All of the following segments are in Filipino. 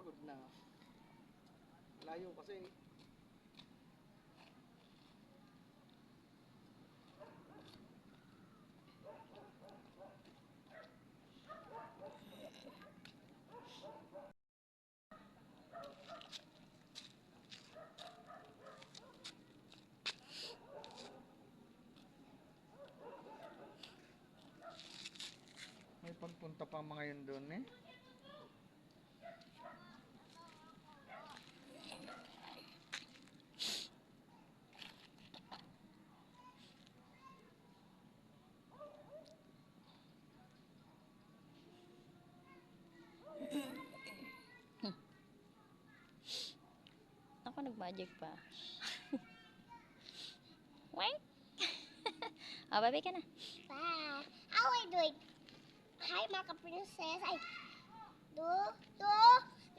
Pagod na. Layo kasi. May pagpunta pa mga yun doon eh. Ako nag-magic pa. Wait. Oh, baby ka na. Bye. How are you doing? Hi, mga princess. Ay,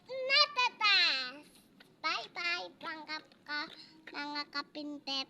natatas. Bye-bye, mga kapintet.